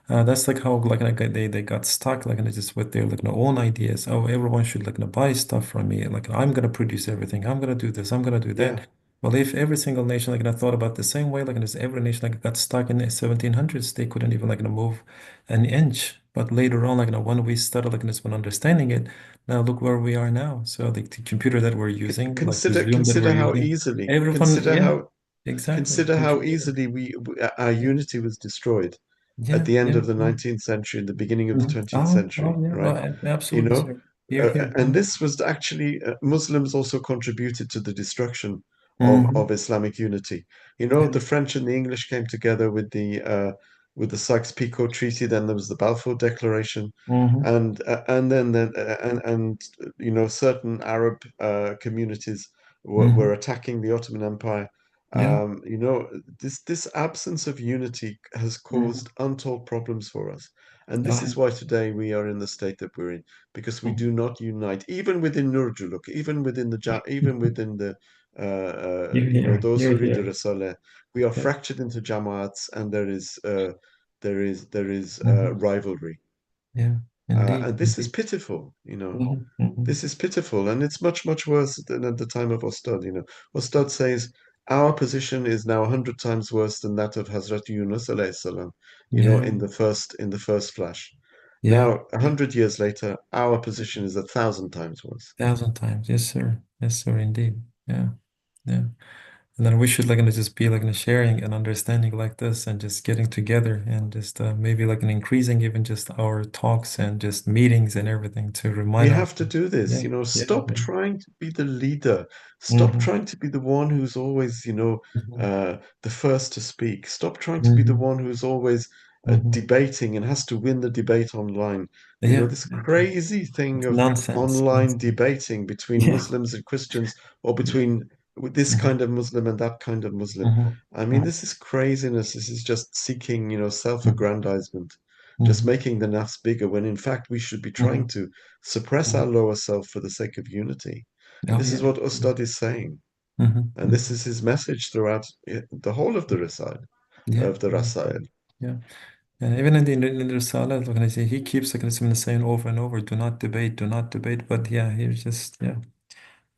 that's like how like they got stuck like just with their like own ideas. Oh, everyone should like buy stuff from me. Like I'm gonna produce everything. I'm gonna do this. I'm gonna do Yeah. that. Well, if every single nation like thought about the same way, like just every nation like got stuck in the 1700s, they couldn't even like move an inch. But later on, like when we started like just when understanding it, now look where we are now. So the computer that we're using, like the Consider Zoom that we're consider how using. easily Everyone, consider yeah, how exactly. consider how Computer. easily our Yeah, unity was destroyed at yeah, the end yeah. of the Yeah. 19th century and the beginning of the Mhm. 20th Oh, century, yeah. Oh, right? You absolutely, know, sir. Here, here. and this was actually Muslims also contributed to the destruction Mm-hmm. of Islamic unity. You know, Yeah. the French and the English came together with the Sykes-Picot Treaty. Then there was the Balfour Declaration, Mm-hmm. and certain Arab communities were Mm-hmm. attacking the Ottoman Empire. Yeah. This absence of unity has Mm-hmm. caused untold problems for us. And Oh, this is why today we are in the state that we're in, because we yeah. do not unite, even within Nurjuluk, even within the Here, here. those Here, who read the here. Risale, we are Yeah. fractured into Jamaats, and there is Mm-hmm. rivalry, Yeah. Indeed. and this is Indeed. pitiful. Mm-hmm. Mm-hmm. This is pitiful, and it's much, much worse than at the time of Ostad. Ostad says our position is now 100 times worse than that of Hazrat Yunus alayhi salam, Yeah. in the first flash. Yeah. Now, 100 years later, our position is 1,000 times worse. 1,000 times. Yes, sir. Yes, sir. Indeed. Yeah. Yeah. And then we should like just be like sharing and understanding like this and just getting together and just maybe like increasing even just our talks and just meetings and everything to We remind have to ourselves. do this, Yeah, yeah, stop yeah. trying to be the leader. Stop Mm-hmm. trying to be the one who's always, Mm-hmm. the first to speak. Stop trying to be the Mm-hmm. one who's always Mm-hmm. debating and has to win the debate online. Yeah, This yeah. crazy thing It's of nonsense. online Nonsense. debating between Yeah. Muslims and Christians, or between this Mm-hmm. kind of Muslim and that kind of Muslim. Mm-hmm. I mean, this is craziness. This is just seeking, Mm-hmm. self-aggrandizement, just Mm-hmm. making the nafs bigger, when in fact we should be Mm-hmm. trying to suppress Mm-hmm. our lower self for the sake of unity. And Oh, this is yeah. what Ustad is saying. Mm-hmm. And this Mm-hmm. is his message throughout the whole of the Risale, Yeah. of the Yeah. Rasail. Yeah. And even in the Risala, like I say, he keeps like saying over and over, do not debate, do not debate. But yeah, he's just, yeah.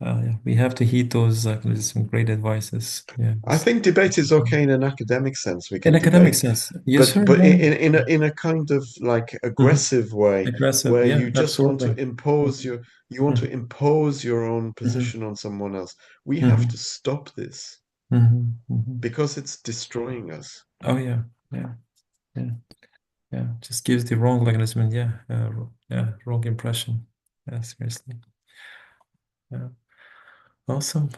Yeah, we have to heed those some great advices. Yeah, I think debate is okay in an academic sense. We in can academic debate, sense. Yes, but sir. but Yeah. in a kind of like Hmm. aggressive way, Aggressive. where Yeah, you just want to absolutely. impose Hmm. your own Hmm. position on someone else. We have to Hmm. stop this Hmm. Hmm. because it's destroying us. Oh yeah, yeah, yeah, yeah. Just gives the wrong mechanism. Yeah, yeah, wrong impression. Yeah, seriously. Yeah. Awesome.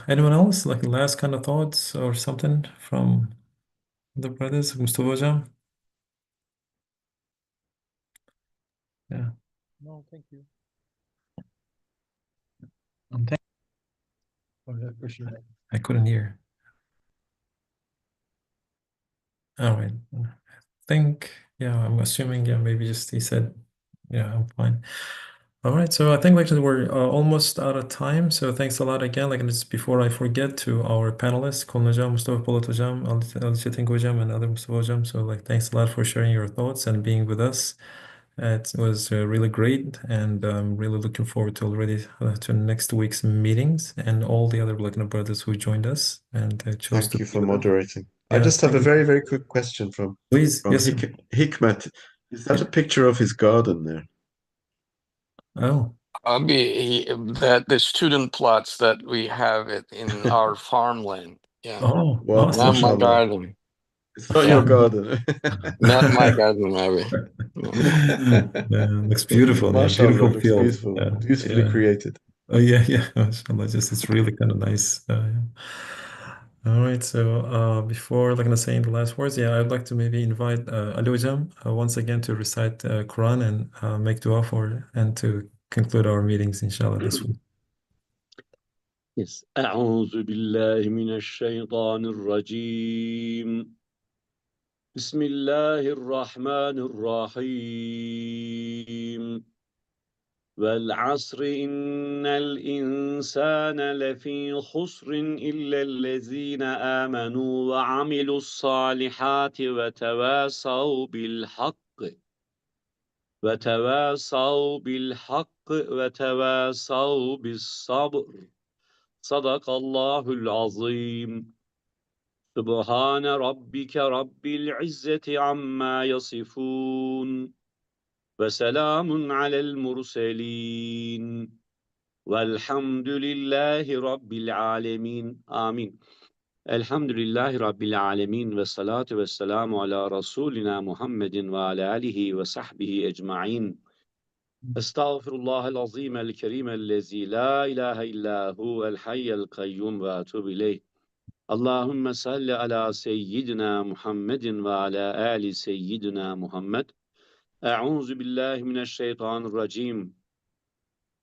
Anyone else like last kind of thoughts or something from the brothers, Mustafa Hocam? Yeah. No, thank you. Thank For that question. I couldn't hear. All right. I think, yeah, I'm assuming, yeah, maybe just he said, yeah, I'm fine. All right. So I think actually we're almost out of time. So thanks a lot again. Like, and just before I forget to our panelists, Kulun Hocam, Mustafa Polat Hocam, Ali Çetin Hocam, and other Mustafa Hocam. So like, thanks a lot for sharing your thoughts and being with us. It was really great, and I'm really looking forward to already to next week's meetings and all the other brothers who joined us and chose Thank to you be for with us. moderating. I Yeah, just have thank a you. very, very quick question Please, from yes, sir. Hikmet. Is that a Yeah. picture of his garden there? Oh, The student plots that we have it in our farmland. Yeah, oh, Wow, not awesome. my mashallah. garden. It's not your garden. Not my garden, maybe. Yeah, looks beautiful. Yeah, Mashallah, beautiful looks field. beautiful, Yeah, beautifully yeah. created. Oh yeah, yeah. Mashallah, just it's really kind of nice. Yeah. All right. So before saying the last words, yeah, I'd like to maybe invite Ali Hojam once again to recite Quran and make dua for and to conclude our meetings, inshallah, this week. Yes. أعوذ بالله من الشيطان الرجيم. بسم الله الرحمن الرحيم. والعصر إن الإنسان لفي خسر إلا الذين آمنوا وعملوا الصالحات وتواصوا بالحق وتواصوا بالصبر. صدق الله العظيم. سبحان ربك رب العزة عما يصفون وسلام على المرسلين والحمد لله رب العالمين. آمين. Elhamdülillahi Rabbil alemin ve salatu ve selamu ala Resulina Muhammedin ve ala alihi ve sahbihi ecma'in. Estağfirullahel azim el kerim ellezi la ilahe illa huvel hayyel kayyum ve etûbü ileyh. Allahümme salli ala seyyidina Muhammedin ve ala ali seyyidina Muhammed. Euzu billahi mineşşeytanirracim.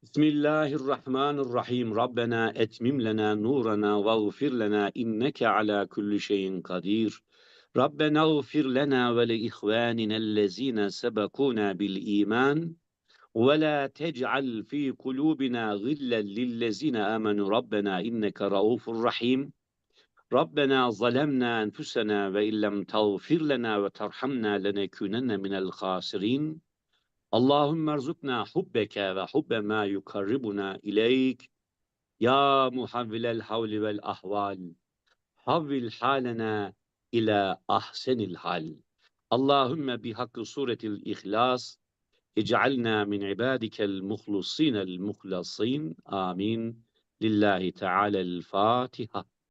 Bismillahirrahmanirrahim. Rabbena etmim lena nurana vaghfir lena inneke ala kulli şeyin kadir. Rabbena ighfir lena ve li ihvanina allazina sebekuna bil iman ve la tec'al fi kulubina gillen lillezina amenu Rabbena inneke raufur rahim. Rabbena zalemna enfusena ve illem tağfir lena ve terhamna lenekunenne minel khasirin. Allahümme erzukna hubbeke ve hubbe ma yukarribuna ileyk. Ya muhavvilel havli vel ahval. Havvil halena ila ahsenil hal. Allahümme bihakkı suretil ihlas. İc'alna min ibadikel muhlusinel muhlasin. Amin. Lillahi Teala'l Fatiha.